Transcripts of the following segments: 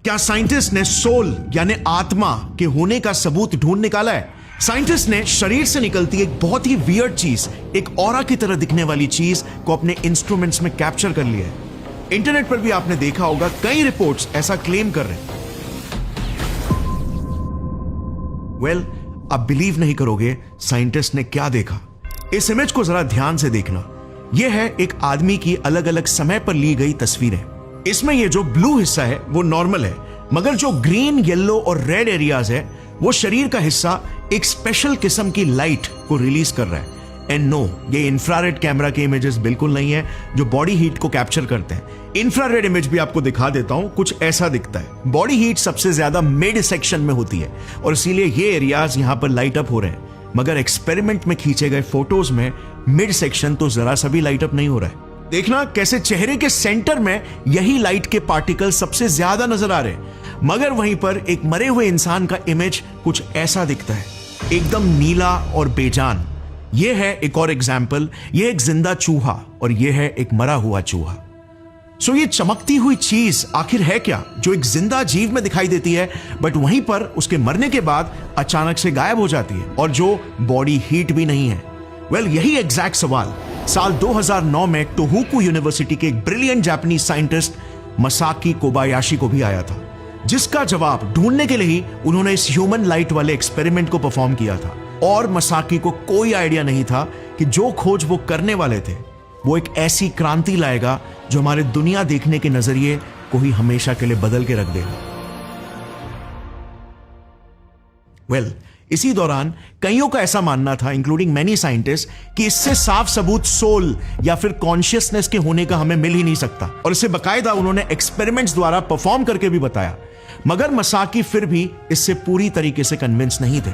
क्या साइंटिस्ट ने सोल यानी आत्मा के होने का सबूत ढूंढ निकाला है? साइंटिस्ट ने शरीर से निकलती एक बहुत ही वियर्ड चीज, एक ऑरा की तरह दिखने वाली चीज को अपने इंस्ट्रूमेंट्स में कैप्चर कर लिया है। इंटरनेट पर भी आपने देखा होगा, कई रिपोर्ट्स ऐसा क्लेम कर रहे हैं। वेल, आप बिलीव नहीं करोगे साइंटिस्ट ने क्या देखा। इस इमेज को जरा ध्यान से देखना। यह है एक आदमी की अलग अलग समय पर ली गई तस्वीरें। इसमें ये जो ब्लू हिस्सा है वो नॉर्मल है, मगर जो ग्रीन, येलो और रेड एरियाज है वो शरीर का हिस्सा एक स्पेशल किस्म की लाइट को रिलीज कर रहा है। एंड नो, ये इंफ्रारेड कैमरा के इमेजेस बिल्कुल नहीं है जो बॉडी हीट को कैप्चर करते हैं। इंफ्रारेड इमेज भी आपको दिखा देता हूं, कुछ ऐसा दिखता है। बॉडी हीट सबसे ज्यादा मिड सेक्शन में होती है और इसीलिए ये एरियाज यहां पर लाइट अप हो रहे हैं, मगर एक्सपेरिमेंट में खींचे गए फोटोज में मिड सेक्शन तो जरा सा भी लाइट अप नहीं हो रहा है। देखना कैसे चेहरे के सेंटर में यही लाइट के पार्टिकल सबसे ज्यादा नजर आ रहे हैं, मगर वहीं पर एक मरे हुए इंसान का इमेज कुछ ऐसा दिखता है, एकदम नीला और बेजान। यह है एक और एग्जाम्पल। यह एक जिंदा चूहा और यह है एक मरा हुआ चूहा। सो ये चमकती हुई चीज आखिर है क्या, जो एक जिंदा जीव में दिखाई देती है बट वहीं पर उसके मरने के बाद अचानक से गायब हो जाती है, और जो बॉडी हीट भी नहीं है? वेल, यही एग्जैक्ट सवाल साल 2009 में टोहोकू यूनिवर्सिटी के एक ब्रिलियंट जापानीज साइंटिस्ट मसाकी कोबायाशी को भी आया था, जिसका जवाब ढूंढने के लिए ही उन्होंने इस ह्यूमन लाइट वाले एक्सपेरिमेंट को परफॉर्म किया था। और मसाकी को कोई आइडिया नहीं था कि जो खोज वो करने वाले थे वो एक ऐसी क्रांति लाएगा जो हमारे दुनिया देखने के नजरिए को ही हमेशा के लिए बदल के रख देगा। वेल, इसी दौरान कईयों का ऐसा मानना था, इंक्लूडिंग मैनी साइंटिस्ट, कि इससे साफ सबूत सोल या फिर कॉन्शियसनेस के होने का हमें मिल ही नहीं सकता, और इसे बकायदा उन्होंने एक्सपेरिमेंट्स द्वारा परफॉर्म करके भी बताया। मगर मसाकी फिर भी इससे पूरी तरीके से कन्विंस नहीं थे।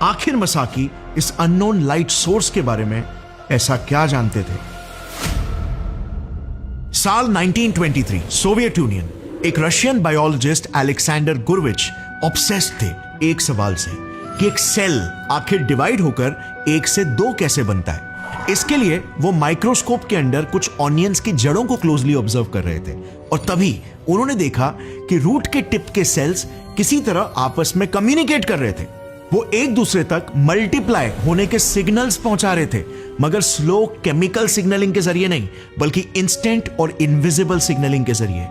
आखिर मसाकी इस अननोन लाइट सोर्स के बारे में ऐसा क्या जानते थे? साल 1923, सोवियत यूनियन, एक रशियन बायोलॉजिस्ट अलेक्जेंडर गुरविच ऑब्सेस्ड थे एक सवाल से कि एक सेल आखिर डिवाइड होकर एक से दो कैसे बनता है। इसके लिए वो माइक्रोस्कोप के अंदर कुछ ऑनियंस की जड़ों को क्लोजली ऑब्जर्व कर रहे थे, और तभी उन्होंने देखा कि रूट के टिप के सेल्स किसी तरह आपस में कम्युनिकेट कर रहे थे। वो एक दूसरे तक मल्टीप्लाई होने के सिग्नल्स पहुंचा रहे थे, मगर स्लो केमिकल सिग्नलिंग के जरिए नहीं, बल्कि इंस्टेंट और इनविजिबल सिग्नलिंग के जरिए।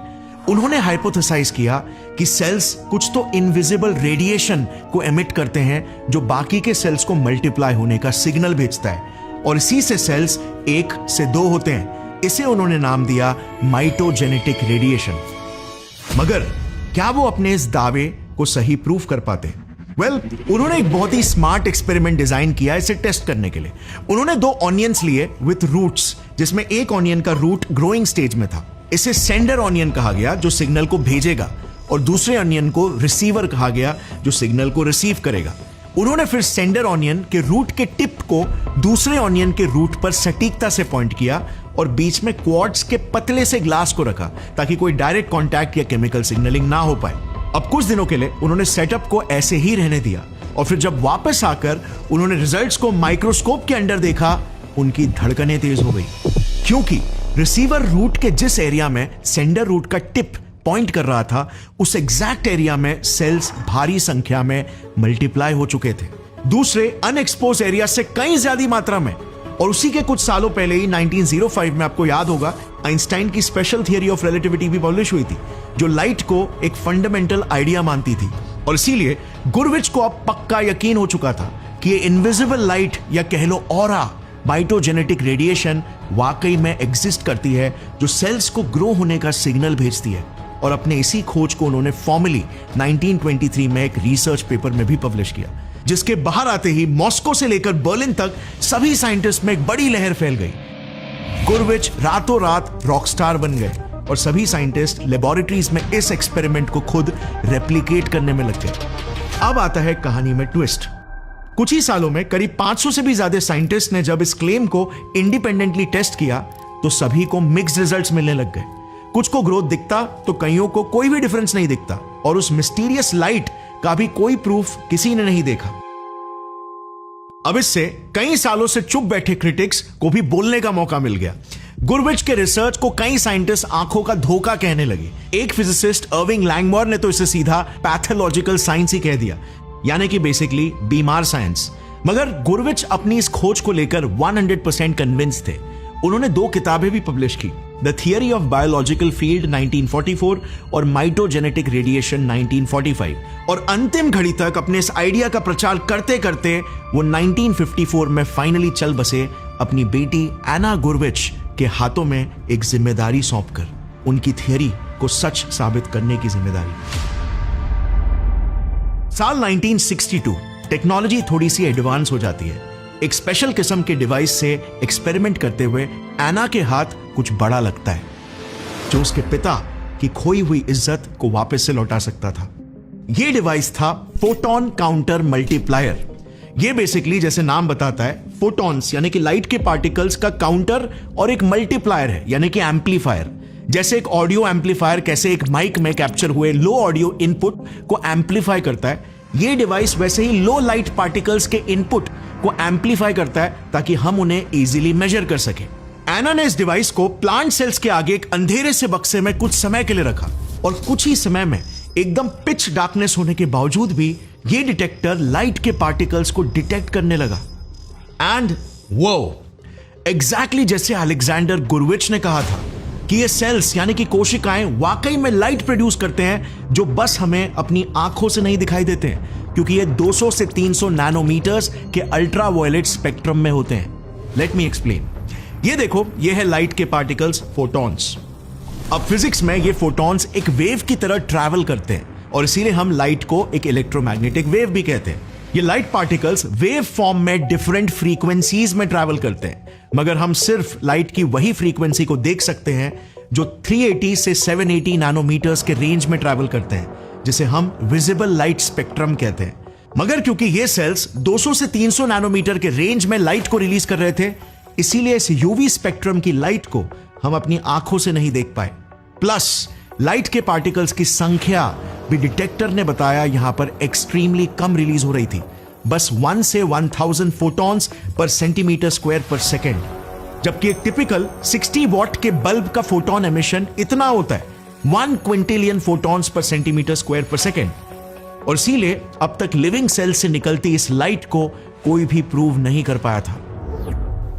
उन्होंने हाइपोथेसाइज किया कि सेल्स कुछ तो इनविजिबल रेडिएशन को एमिट करते हैं जो बाकी के सेल्स को मल्टीप्लाई होने का सिग्नल भेजता है, और इसी से सेल्स एक से दो होते हैं। इसे उन्होंने नाम दिया माइटोजेनेटिक रेडिएशन। मगर क्या वो अपने इस दावे को सही प्रूफ कर पाते? वेल, उन्होंने एक बहुत ही स्मार्ट एक्सपेरिमेंट डिजाइन किया इसे टेस्ट करने के लिए। उन्होंने दो ऑनियंस लिए विथ रूट्स, जिसमें एक ऑनियन का रूट ग्रोइंग स्टेज में था। इसे सेंडर ऑनियन कहा गया जो सिग्नल को भेजेगा, और दूसरे ऑनियन को रिसीवर कहा गया जो सिग्नल को रिसीव करेगा। उन्होंने फिर सेंडर ऑनियन के रूट के टिप को दूसरे ऑनियन के रूट पर सटीकता से पॉइंट किया और बीच में क्वार्ट्ज के पतले से ग्लास को रखा ताकि कोई डायरेक्ट कॉन्टैक्ट या केमिकल सिग्नलिंग ना हो पाए। अब कुछ दिनों के लिए उन्होंने सेटअप को ऐसे ही रहने दिया, और फिर जब वापस आकर उन्होंने रिजल्ट्स को माइक्रोस्कोप के अंदर देखा, उनकी धड़कनें तेज हो गई, क्योंकि रिसीवर रूट के जिस एरिया में सेंडर रूट का टिप पॉइंट कर रहा था, उस एग्जैक्ट एरिया में सेल्स भारी संख्या में मल्टीप्लाई हो चुके थे, दूसरे अनएक्सपोज एरिया से कई ज्यादा मात्रा में। और उसी के कुछ सालों पहले ही 1905 में, आपको याद होगा, आइंस्टाइन की स्पेशल थियरी ऑफ रिलेटिविटी भी पब्लिश हुई थी, जो लाइट को एक फंडामेंटल आइडिया मानती थी। और इसीलिए गुरविच को अब पक्का यकीन हो चुका था कि ये इनविजिबल लाइट, या कह लो ऑरा, माइटोजेनेटिक रेडिएशन वाकई में एग्जिस्ट करती है, जो सेल्स को ग्रो होने का सिग्नल भेजती है। और अपने इसी खोज को उन्होंने फॉर्मली 1923 में एक रिसर्च पेपर में भी पब्लिश किया, जिसके बाहर आते ही मॉस्को से लेकर बर्लिन तक सभी साइंटिस्ट में एक बड़ी लहर फैल गई। गुरविच रातों रात रॉकस्टार बन गए, और सभी साइंटिस्ट लेबोरेटरीज में इस एक्सपेरिमेंट को खुद रेप्लिकेट करने में लग गए। अब आता है कहानी में ट्विस्ट। कुछ ही सालों में करीब 500 से भी ज्यादा साइंटिस्ट ने जब इस क्लेम को इंडिपेंडेंटली टेस्ट किया, तो सभी को मिक्स्ड रिजल्ट्स मिलने लग गए। कुछ को ग्रोथ दिखता तो कईयों को कोई भी डिफरेंस नहीं दिखता, और उस मिस्टीरियस लाइट का भी कोई प्रूफ किसी ने नहीं देखा। अब इससे कई सालों से चुप बैठे क्रिटिक्स को भी बोलने का मौका मिल गया। गुरविच के रिसर्च को कई साइंटिस्ट आंखों का धोखा कहने लगे। एक फिजिसिस्ट अर्विंग लैंगमोर ने तो इसे सीधा पैथोलॉजिकल साइंस ही कह दिया, यानी कि बेसिकली बीमार साइंस। मगर गुरविच अपनी इस खोज को लेकर 100% कन्विंस थे। उन्होंने 2 किताबें भी पब्लिश की, the theory of biological field 1944 और माइटोजेनेटिक रेडिएशन 1945। और अंतिम घड़ी तक अपने इस आइडिया का प्रचार करते करते वो 1954 में फाइनली चल बसे अपनी बेटी एना गुरविच के हाथों में एक जिम्मेदारी सौंपकर, उनकी थियरी को सच साबित करने की जिम्मेदारी। साल 1962 टेक्नोलॉजी थोड़ी सी एडवांस हो जाती है। एक स्पेशल किस्म के डिवाइस से एक्सपेरिमेंट करते हुए एना के हाथ कुछ बड़ा लगता है, जो उसके पिता की खोई हुई इज्जत को वापस से लौटा सकता था। यह डिवाइस था फोटोन काउंटर मल्टीप्लायर। यह बेसिकली जैसे नाम बताता है, फोटॉन्स यानी कि लाइट के पार्टिकल्स का काउंटर और एक मल्टीप्लायर है यानी कि एम्पलीफायर। जैसे एक ऑडियो एम्पलीफायर कैसे एक माइक में कैप्चर हुए लो ऑडियो इनपुट को एम्पलीफाई करता है, यह डिवाइस वैसे ही लो लाइट पार्टिकल्स के इनपुट को एम्पलीफाई करता है ताकि हम उन्हें इजीली मेजर कर सके। एना ने इस डिवाइस को प्लांट सेल्स के आगे एक अंधेरे से बक्से में कुछ समय के लिए रखा और कुछ ही समय में एकदम पिच डार्कनेस होने के बावजूद भी यह डिटेक्टर लाइट के पार्टिकल्स को डिटेक्ट करने लगा। एंड वो एग्जैक्टली जैसे अलेक्जेंडर गुरविच ने कहा था कि ये सेल्स यानी कि कोशिकाएं वाकई में लाइट प्रोड्यूस करते हैं, जो बस हमें अपनी आंखों से नहीं दिखाई देते हैं, क्योंकि ये 200 से 300 नैनोमीटर्स के अल्ट्रावायलेट स्पेक्ट्रम में होते हैं। Let me explain. ये देखो, ये है लाइट के पार्टिकल्स, फोटॉन्स। अब फिजिक्स में ये फोटॉन्स एक वेव की तरह ट्रैवल करते हैं और इसीलिए हम लाइट को एक इलेक्ट्रोमैग्नेटिक वेव भी कहते हैं। ये लाइट पार्टिकल्स वेव फॉर्म में डिफरेंट फ्रीक्वेंसीज में ट्रैवल करते हैं, मगर हम सिर्फ लाइट की वही फ्रीक्वेंसी को देख सकते हैं जो 380 से 780 नैनोमीटर्स के रेंज में ट्रैवल करते हैं, जिसे हम विजिबल लाइट स्पेक्ट्रम कहते हैं। मगर क्योंकि ये सेल्स 200 से 300 नैनोमीटर के रेंज में लाइट को रिलीज कर रहे थे, इसीलिए इस यूवी स्पेक्ट्रम की लाइट को हम अपनी आंखों से नहीं देख पाए। प्लस लाइट के पार्टिकल्स की संख्या भी डिटेक्टर ने बताया यहां पर एक्सट्रीमली कम रिलीज हो रही थी, बस 1 से 1000 फोटॉन्स पर सेंटीमीटर स्क्वायर पर सेकेंड, जबकि एक टिपिकल 60 वॉट के बल्ब का फोटोन एमिशन इतना होता है 1 Quintillion photons per centimetre square पर सेकेंड। और इसीलिए अब तक लिविंग सेल से निकलती इस लाइट को कोई भी प्रूव नहीं कर पाया था।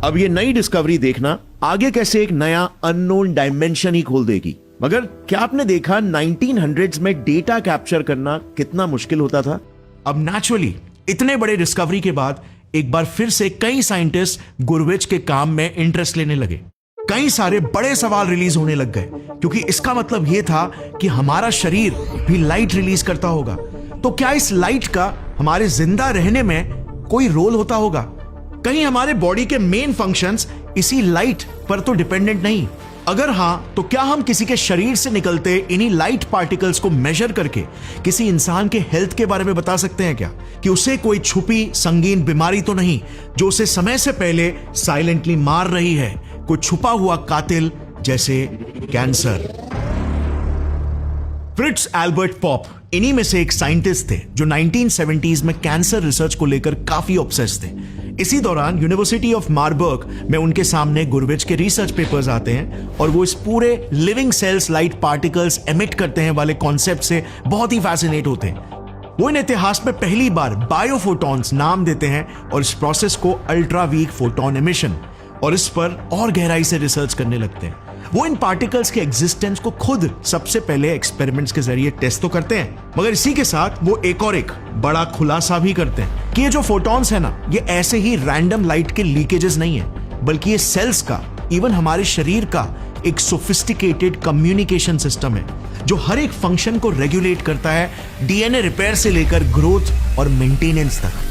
अब ये नई डिस्कवरी देखना आगे कैसे एक नया अननोन डायमेंशन ही खोल देगी। मगर क्या आपने देखा 1900s में डेटा कैप्चर करना कितना मुश्किल होता था? अब नेचुरली इतने बड़े डिस्कवरी के बाद एक बार फिर से कई साइंटिस्ट गुरविच के काम में इंटरेस्ट लेने लगे। कई सारे बड़े सवाल रिलीज होने लग गए, क्योंकि इसका मतलब यह था कि हमारा शरीर भी लाइट रिलीज करता होगा। तो क्या इस लाइट का हमारे जिंदा रहने में कोई रोल होता होगा? कहीं हमारे बॉडी के मेन फंक्शंस इसी लाइट पर तो डिपेंडेंट नहीं? अगर हां, तो क्या हम किसी के शरीर से निकलते इन्हीं लाइट पार्टिकल्स को मेजर करके किसी इंसान के हेल्थ के बारे में बता सकते हैं क्या, कि उसे कोई छुपी संगीन बीमारी तो नहीं जो उसे समय से पहले साइलेंटली मार रही है, कोई छुपा हुआ कातिल जैसे कैंसर? फ्रिट्ज एल्बर्ट पॉप इन्हीं में से एक साइंटिस्ट थे जो 1970s में कैंसर रिसर्च को लेकर काफी ऑब्सेस्ड थे। इसी दौरान यूनिवर्सिटी ऑफ मार्बर्ग में उनके सामने गुरविच के रिसर्च पेपर्स आते हैं और वो इस पूरे living cells light particles emit करते हैं वाले कॉन्सेप्ट से बहुत ही फैसिनेट होते हैं। वो इन इतिहास में पहली बार बायोफोटॉन्स नाम देते हैं और इस प्रोसेस को अल्ट्रा वीक फोटोन एमिशन, और इस पर और गहराई से रिसर्च करने लगते हैं। वो इन पार्टिकल्स के एग्जिस्टेंस को खुद सबसे पहले एक्सपेरिमेंट्स के जरिए टेस्ट तो करते हैं, मगर इसी के साथ वो एक बड़ा खुलासा भी करते हैं कि ये जो फोटॉन्स है ना, ये ऐसे ही रैंडम लाइट के लीकेजेस नहीं है, बल्कि ये सेल्स का, इवन हमारे शरीर का एक सोफिस्टिकेटेड कम्युनिकेशन सिस्टम है जो हर एक फंक्शन को रेगुलेट करता है, डीएनए रिपेयर से लेकर ग्रोथ और मेंटेनेंस तक।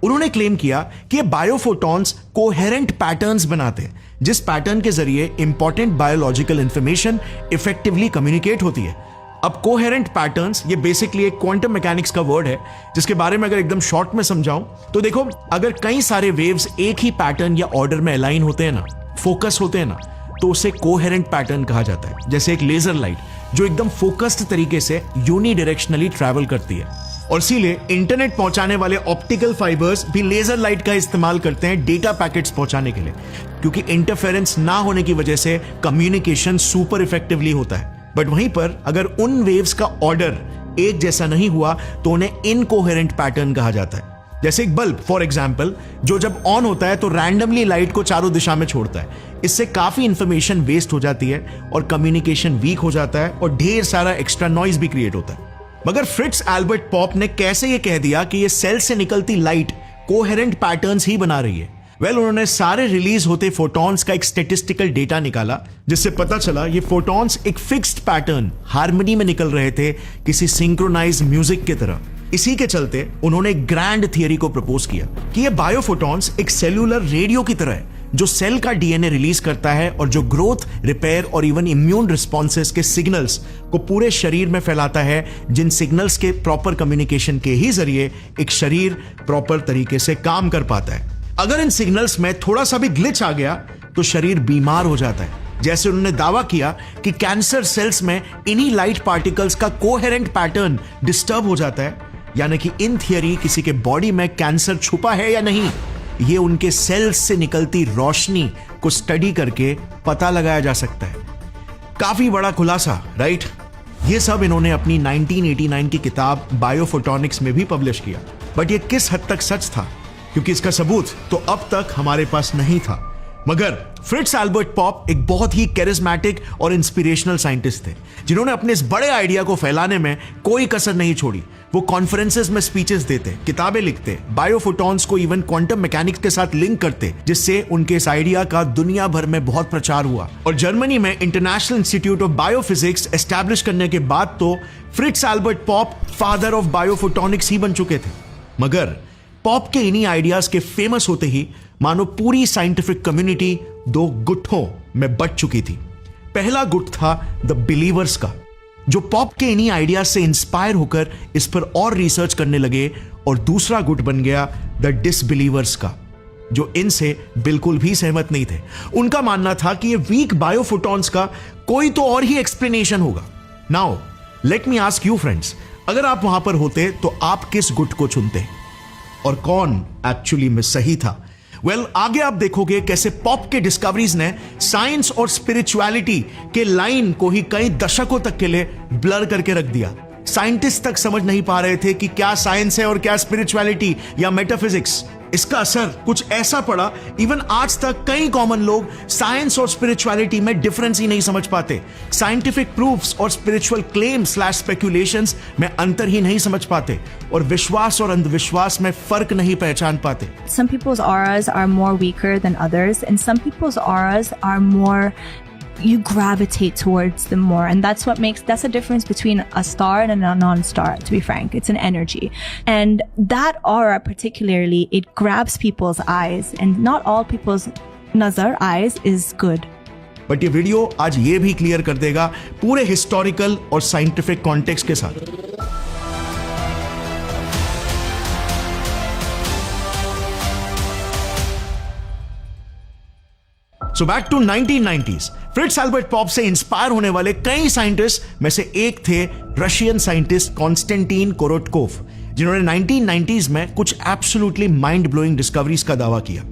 उन्होंने क्लेम किया कि ये बायोफोटॉन्स कोहेरेंट पैटर्न्स बनाते हैं, जिस पैटर्न के जरिए important biological information effectively communicate होती है। अब कोहेरेंट पैटर्न्स ये बेसिकली एक क्वांटम मैकेनिक्स का वर्ड है, जिसके बारे में अगर एकदम शॉर्ट में समझाऊं तो देखो, अगर कई सारे वेव्स एक ही पैटर्न या ऑर्डर में अलाइन होते हैं ना, फोकस होते हैं ना, तो उसे कोहेरेंट पैटर्न कहा जाता है। जैसे एक लेजर लाइट जो एकदम फोकस्ड तरीके से यूनिडायरेक्शनली ट्रैवल करती है। और इसीलिए इंटरनेट पहुंचाने वाले ऑप्टिकल फाइबर्स भी लेजर लाइट का इस्तेमाल करते हैं डेटा पैकेट्स पहुंचाने के लिए, क्योंकि इंटरफेरेंस ना होने की वजह से कम्युनिकेशन सुपर इफेक्टिवली होता है। बट वहीं पर अगर उन वेव्स का ऑर्डर एक जैसा नहीं हुआ तो उन्हें इनकोहेरेंट पैटर्न कहा जाता है। जैसे एक बल्ब फॉर एग्जाम्पल, जो जब ऑन होता है तो रैंडमली लाइट को चारों दिशा में छोड़ता है। इससे काफी इंफॉर्मेशन वेस्ट हो जाती है और कम्युनिकेशन वीक हो जाता है और ढेर सारा एक्स्ट्रा नॉइज भी क्रिएट होता है। मगर फ्रिट्ज एल्बर्ट पॉप ने कैसे ये कह दिया कि ये सेल से निकलती लाइट कोहेरेंट पैटर्न्स ही बना रही है? उन्होंने सारे रिलीज होते फोटॉन्स का एक स्टेटिस्टिकल डेटा निकाला, जिससे पता चला ये फोटॉन्स एक फिक्स्ड पैटर्न हार्मनी में निकल रहे थे, किसी सिंक्रोनाइज म्यूजिक की तरह। इसी के चलते उन्होंने एक ग्रैंड थियरी को प्रपोज किया कि ये बायोफोटॉन्स एक सेल्यूलर रेडियो की तरह है, जो सेल का डीएनए रिलीज करता है और जो ग्रोथ, रिपेयर और इवन इम्यून रिस्पॉन्सेस के सिग्नल्स को पूरे शरीर में फैलाता है, जिन सिग्नल्स के प्रॉपर कम्युनिकेशन के ही जरिए एक शरीर प्रॉपर तरीके से काम कर पाता है। अगर इन सिग्नल्स में थोड़ा सा भी ग्लिच आ गया तो शरीर बीमार हो जाता है। जैसे उन्होंने दावा किया कि कैंसर सेल्स में इन्हीं लाइट पार्टिकल्स का कोहेरेंट पैटर्न डिस्टर्ब हो जाता है, यानी कि इन थियरी किसी के बॉडी में कैंसर छुपा है या नहीं, ये उनके सेल्स से निकलती रोशनी को स्टडी करके पता लगाया जा सकता है। काफी बड़ा खुलासा, राइट? ये सब इन्होंने अपनी 1989 की किताब बायोफोटॉनिक्स में भी पब्लिश किया। बट ये किस हद तक सच था, क्योंकि इसका सबूत तो अब तक हमारे पास नहीं था। मगर फ्रिट्ज एल्बर्ट पॉप एक बहुत ही कैरिस्मेटिक और इंस्पिरेशनल साइंटिस्ट थे, जिन्होंने अपने इस बड़े आइडिया को फैलाने में कोई कसर नहीं छोड़ी। वो कॉन्फ्रेंसेस में स्पीचेस देते, किताबें लिखते, बायोफोटॉन्स को इवन क्वांटम मैकेनिक्स के साथ लिंक करते, जिससे उनके इस आइडिया का दुनिया भर में बहुत प्रचार हुआ। और जर्मनी में international institute of biophysics establish करने के बाद तो Fritz Albert Popp father of biophotonics ही बन चुके थे। मगर पॉप के इन्हीं आइडियाज के फेमस होते ही मानो पूरी साइंटिफिक कम्युनिटी दो गुटों में बट चुकी थी। पहला गुट था द बिलीवर्स का, जो पॉप के इन्हीं आइडियाज से इंस्पायर होकर इस पर और रिसर्च करने लगे, और दूसरा गुट बन गया द डिसबिलीवर्स का, जो इनसे बिल्कुल भी सहमत नहीं थे। उनका मानना था कि ये वीक बायोफोटॉन्स का कोई तो और ही एक्सप्लेनेशन होगा। Now let me ask you friends, अगर आप वहां पर होते तो आप किस गुट को चुनते और कौन एक्चुअली में सही था? आगे आप देखोगे कैसे पॉप के डिस्कवरीज ने साइंस और स्पिरिचुअलिटी के लाइन को ही कई दशकों तक के लिए ब्लर करके रख दिया। साइंटिस्ट तक समझ नहीं पा रहे थे कि क्या साइंस है और क्या स्पिरिचुअलिटी या मेटाफिजिक्स। इसका असर कुछ ऐसा पड़ा, इवन आज तक कई कॉमन लोग साइंस और स्पिरिचुअलिटी में डिफरेंस ही नहीं समझ पाते, साइंटिफिक प्रूफ्स और स्पिरिचुअल क्लेम्स / स्पेक्यूलेशंस में अंतर ही नहीं समझ पाते, और विश्वास और अंधविश्वास में फर्क नहीं पहचान पाते। Some people's auras are more weaker than others, and some people's auras are more, you gravitate towards them more, and that's the difference between a star and a non-star, to be frank. It's an energy, and that aura particularly, it grabs people's eyes, and not all people's nazar eyes is good. But ये video आज ये भी clear कर देगा पूरे historical और scientific context के साथ। So back to 1990s, Fritz Albert Popp से इंस्पायर होने वाले कई साइंटिस्ट में से एक थे रशियन साइंटिस्ट कॉन्स्टेंटीन कोरोटकोव, जिन्होंने 1990s में कुछ एब्सोल्युटली माइंड ब्लोइंग डिस्कवरीज का दावा किया।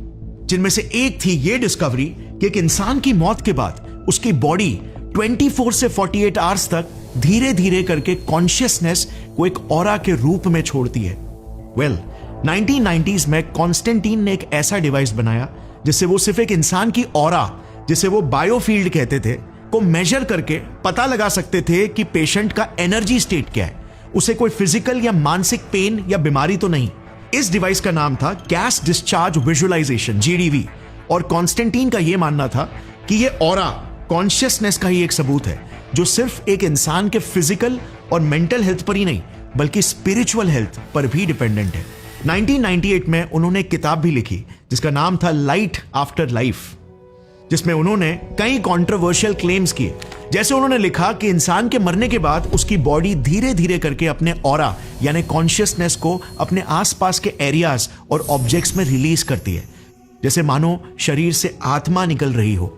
जिनमें से एक थी ये डिस्कवरी कि एक इंसान की मौत के बाद उसकी बॉडी 24 से 48 आवर्स तक धीरे धीरे करके कॉन्शियसनेस को एक ऑरा के रूप में छोड़ती है। 1990s में कॉन्स्टेंटीन ने एक ऐसा डिवाइस बनाया जिससे वो सिर्फ एक इंसान की ऑरा, जिसे वो बायोफील्ड कहते थे, को मेजर करके पता लगा सकते थे कि पेशेंट का एनर्जी स्टेट क्या है, उसे कोई फिजिकल या मानसिक पेन या बीमारी तो नहीं। इस डिवाइस का नाम था गैस डिस्चार्ज विजुअलाइजेशन, GDV, और कॉन्स्टेंटीन का यह मानना था कि यह ऑरा कॉन्शियसनेस का ही एक सबूत है, जो सिर्फ एक इंसान के फिजिकल और मेंटल हेल्थ पर ही नहीं बल्कि स्पिरिचुअल हेल्थ पर भी डिपेंडेंट है। 1998 में उन्होंने एक किताब भी लिखी जिसका नाम था लाइट आफ्टर लाइफ, जिसमें उन्होंने कई कंट्रोवर्शियल क्लेम्स किए। जैसे उन्होंने लिखा कि इंसान के मरने के बाद उसकी बॉडी धीरे धीरे करके अपने ऑरा यानी कॉन्शियसनेस को अपने आसपास के एरियाज और ऑब्जेक्ट्स में रिलीज करती है, जैसे मानो शरीर से आत्मा निकल रही हो।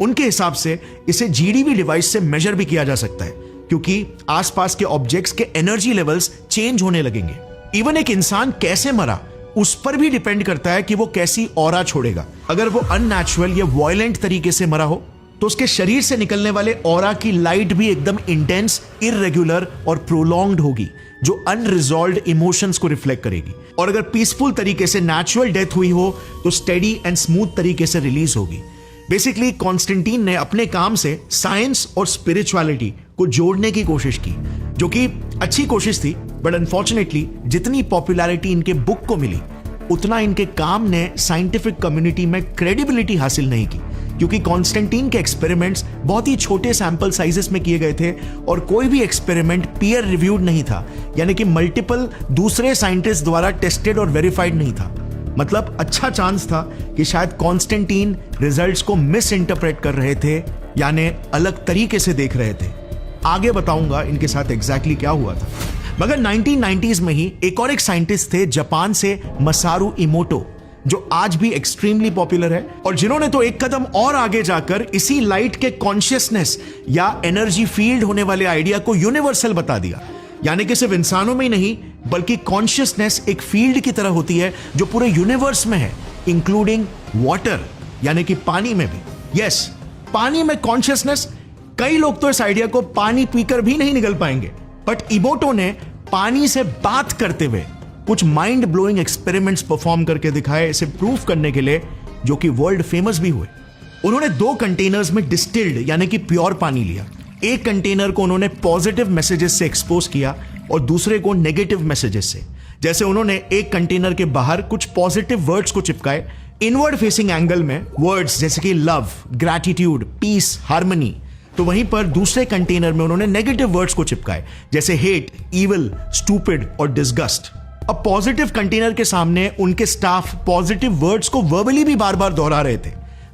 उनके हिसाब से इसे GDV डिवाइस से मेजर भी किया जा सकता है, क्योंकि आसपास के ऑब्जेक्ट्स के एनर्जी लेवल्स चेंज होने लगेंगे। इवन एक इंसान कैसे मरा उस पर भी डिपेंड करता है कि वो कैसी ऑरा छोड़ेगा। अगर वो अननेचुरल या वायलेंट तरीके से मरा हो तो उसके शरीर से निकलने वाले ऑरा की लाइट भी एकदम इंटेंस, इररेगुलर और प्रोलॉन्ग्ड होगी, जो अनरिजॉल्व्ड इमोशंस को रिफ्लेक्ट करेगी। और अगर पीसफुल तरीके से नेचुरल डेथ हुई हो तो स्टेडी एंड स्मूथ तरीके से रिलीज होगी। बेसिकली कॉन्स्टेंटीन ने अपने काम से साइंस और स्पिरिचुअलिटी को जोड़ने की कोशिश की, जो कि अच्छी कोशिश थी, बट अनफॉर्चुनेटली जितनी पॉपुलैरिटी इनके बुक को मिली उतना इनके काम ने साइंटिफिक कम्युनिटी में क्रेडिबिलिटी हासिल नहीं की, क्योंकि कॉन्स्टेंटीन के एक्सपेरिमेंट्स बहुत ही छोटे सैंपल साइजेस में किए गए थे और कोई भी एक्सपेरिमेंट पीयर रिव्यूड नहीं था, यानी कि मल्टीपल दूसरे साइंटिस्ट द्वारा टेस्टेड और वेरीफाइड नहीं था। मतलब अच्छा चांस था कि शायद कॉन्स्टेंटीन रिजल्ट्स को मिस इंटरप्रेट कर रहे थे, यानी अलग तरीके से देख रहे थे। आगे बताऊंगा इनके साथ एग्जैक्टली क्या हुआ था। मगर 1990s में ही एक साइंटिस्ट थे जापान से, मसारू इमोटो, जो आज भी एक्सट्रीमली पॉपुलर है और जिन्होंने तो एक कदम और आगे जाकर इसी लाइट के कॉन्शियसनेस या एनर्जी फील्ड होने वाले आइडिया को यूनिवर्सल बता दिया। यानी कि सिर्फ इंसानों में ही नहीं बल्कि कॉन्शियसनेस एक फील्ड की तरह होती है जो पूरे यूनिवर्स में है, इंक्लूडिंग वाटर, यानी कि पानी में भी। यस, पानी में कॉन्शियसनेस। कई लोग तो इस आइडिया को पानी पीकर भी नहीं निकल पाएंगे, बट इमोटो ने पानी से बात करते हुए कुछ माइंड ब्लोइंग एक्सपेरिमेंट्स परफॉर्म करके दिखाए, इसे प्रूफ करने के लिए, जो कि वर्ल्ड फेमस भी हुए। उन्होंने 2 कंटेनर्स में डिस्टिल्ड यानी कि प्योर पानी लिया। एक कंटेनर को उन्होंने पॉजिटिव मैसेजेस से एक्सपोज किया और दूसरे को नेगेटिव मैसेजेस से। जैसे उन्होंने एक कंटेनर के बाहर कुछ पॉजिटिव वर्ड्स को चिपकाए इनवर्ड फेसिंग एंगल में, वर्ड्स जैसे कि लव, ग्रैटिट्यूड, पीस, हार्मनी। तो वहीं पर दूसरे कंटेनर में उन्होंने नेगेटिव वर्ड्स को चिपकाए जैसे हेट, इविल, स्टूपिड और डिसगस्ट। अब पॉजिटिव कंटेनर के सामने उनके स्टाफ पॉजिटिव वर्ड्स को वर्बली भी बार बार दोहरा रहे थे,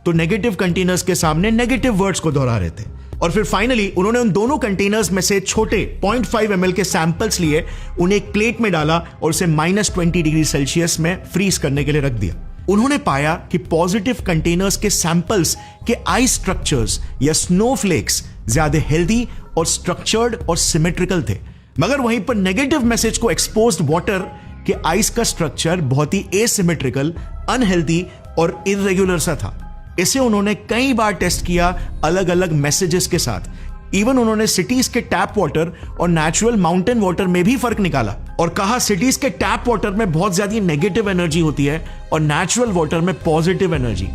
तो नेगेटिव कंटेनर्स के सामने नेगेटिव वर्ड्स को दोहरा रहे थे। और फिर फाइनली उन्होंने उन दोनों कंटेनर्स में से छोटे 0.5 ml के सैंपल्स लिए, उन्हें एक प्लेट में डाला और उसे -20 डिग्री सेल्सियस में फ्रीज करने के लिए रख दिया। उन्होंने पाया कि पॉजिटिव कंटेनर्स के सैंपल्स के आई स्ट्रक्चर्स या स्नोफ्लेक्स ज्यादा हेल्दी और स्ट्रक्चर्ड और सिमेट्रिकल थे, मगर वहीं पर नेगेटिव मैसेज को एक्सपोज्ड वाटर के आइस का स्ट्रक्चर बहुत ही एसिमेट्रिकल, अनहेल्दी और इररेगुलर सा था। इसे उन्होंने कई बार टेस्ट किया अलग अलग मैसेजेस के साथ। इवन उन्होंने सिटीज के टैप वाटर और नेचुरल माउंटेन वाटर में भी फर्क निकाला और कहा सिटीज के टैप वाटर में बहुत ज्यादा नेगेटिव एनर्जी होती है और नेचुरल वाटर में positive energy.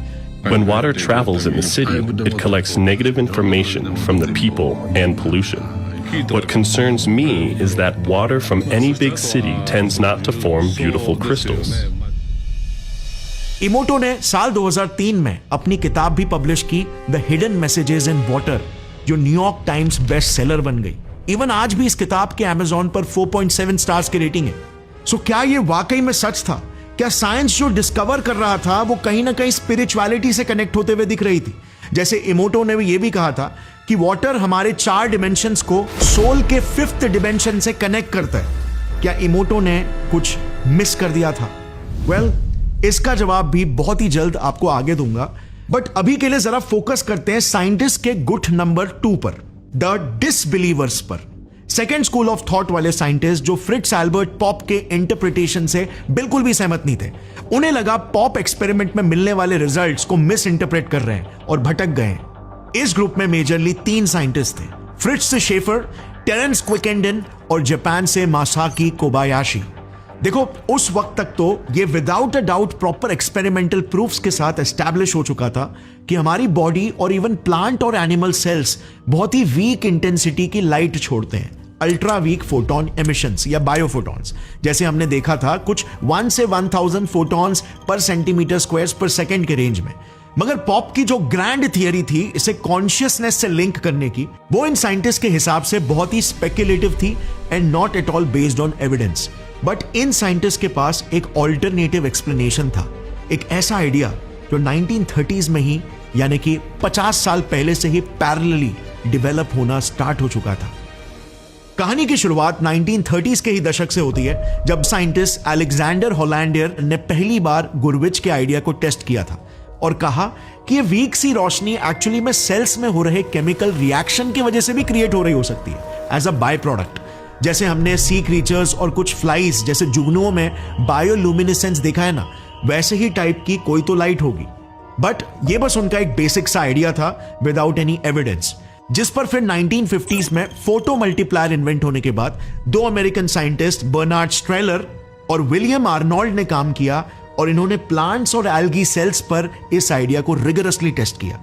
When water travels in the city, it collects negative information from the people and pollution. What concerns me is that water from any big city tends not to form beautiful crystals. इमोटो ने साल 2003 में अपनी किताब भी publish की, the hidden messages in water, जो New York times best seller बन गई। इवन आज भी इस किताब के अमेज़न पर 4.7 स्टार्स की रेटिंग है। सो क्या ये वाकई में सच था? क्या साइंस जो डिस्कवर कर रहा था वो कहीं ना कहीं स्पिरिचुअलिटी से कनेक्ट होते हुए दिख रही थी? जैसे इमोटो ने भी ये भी कहा था कि वाटर हमारे 4 डिमेंशंस को सोल के 5th डिमेंशन से कनेक्ट करता है। क्या इमोटो ने कुछ मिस कर दिया था? वेल, इसका जवाब भी बहुत ही जल्द आपको आगे दूंगा, बट अभी के लिए जरा फोकस करते हैं साइंटिस्ट के गुट नंबर 2 पर, द डिसबिलीवर्स पर। सेकेंड स्कूल ऑफ थॉट वाले साइंटिस्ट जो फ्रिट्ज एल्बर्ट पॉप के इंटरप्रिटेशन से बिल्कुल भी सहमत नहीं थे। उन्हें लगा पॉप एक्सपेरिमेंट में मिलने वाले रिजल्ट्स को मिस इंटरप्रेट कर रहे हैं और भटक गए हैं। इस ग्रुप में मेजरली 3 साइंटिस्ट थे, फ्रिट्ज से शेफर, टेरेंस क्विकेंडन और जापान से मासाकी कोबायाशी। देखो, उस वक्त तक तो ये without a doubt proper experimental proofs के साथ एस्टैब्लिश हो चुका था कि हमारी बॉडी और इवन प्लांट और एनिमल सेल्स बहुत ही वीक इंटेंसिटी की लाइट छोड़ते हैं, अल्ट्रा वीक फोटोन एमिशंस या बायोफोटॉन्स। जैसे हमने देखा था कुछ 1 से 1000 फोटॉन्स पर सेंटीमीटर स्क्वायर पर सेकेंड के रेंज में। मगर पॉप की जो ग्रैंड थियरी थी इसे कॉन्शियसनेस से लिंक करने की, वो इन साइंटिस्ट के हिसाब से बहुत ही स्पेक्युलेटिव थी and not at all based on evidence. But in scientist के पास एक ऑल्टरनेटिव एक्सप्लेनेशन था, एक ऐसा आइडिया जो 1930s में ही, यानी कि 50 साल पहले से ही पैरेलली डेवलप होना स्टार्ट हो चुका था। कहानी की शुरुआत 1930s के ही दशक से होती है, जब साइंटिस्ट अलेक्जेंडर होलैंडियर ने पहली बार गुरविच के आइडिया को टेस्ट किया था। और कहा कि ये वीक सी रोशनी एक्चुअली में सेल्स में हो रहे केमिकल रिएक्शन की वजह से भी क्रिएट हो रही हो सकती है एज अ बाय प्रोडक्ट। जैसे हमने सी क्रीचर्स और कुछ फ्लाइज जैसे जुगनुओं में बायोलुमिनेसेंस देखा है ना, वैसे ही टाइप की कोई तो लाइट होगी। बट ये बस उनका एक बेसिक सा आइडिया था विदाउट एनी एविडेंस, जिस पर फिर 1950s में फोटो मल्टीप्लायर इन्वेंट होने के बाद दो अमेरिकन साइंटिस्ट बर्नार्ड स्ट्रेलर और विलियम आर्नोल्ड ने काम किया और इन्होंने प्लांट्स और एल्गी सेल्स पर इस आइडिया को रिगरसली टेस्ट किया।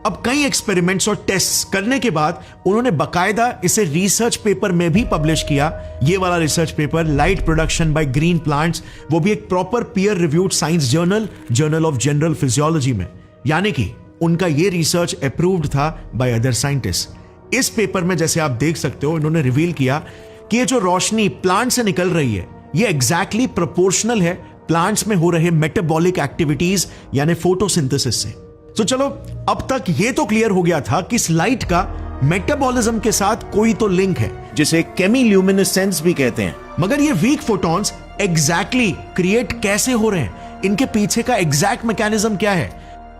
अब कई एक्सपेरिमेंट्स और टेस्ट करने के बाद उन्होंने बकायदा इसे रिसर्च पेपर में भी पब्लिश किया। ये वाला research paper light production by green plants, वो भी एक proper peer reviewed science journal, journal of general physiology में, यानी कि उनका ये रिसर्च अप्रूव्ड था बाय अदर साइंटिस्ट। इस पेपर में जैसे आप देख सकते हो इन्होंने रिवील किया कि ये जो रोशनी प्लांट से निकल रही है ये एग्जैक्टली प्रोपोर्शनल है प्लांट्स में हो रहे मेटाबॉलिक एक्टिविटीज यानी फोटोसिंथेसिस से। तो चलो अब तक ये तो क्लियर हो गया था कि इस लाइट का मेटाबॉलिज्म के साथ कोई तो लिंक है जिसे केमिल्यूमिनेसेंस भी कहते हैं। मगर ये वीक फोटॉन्स एग्जैक्टली क्रिएट कैसे हो रहे हैं, इनके पीछे का एग्जैक्ट मैकेनिज्म क्या है,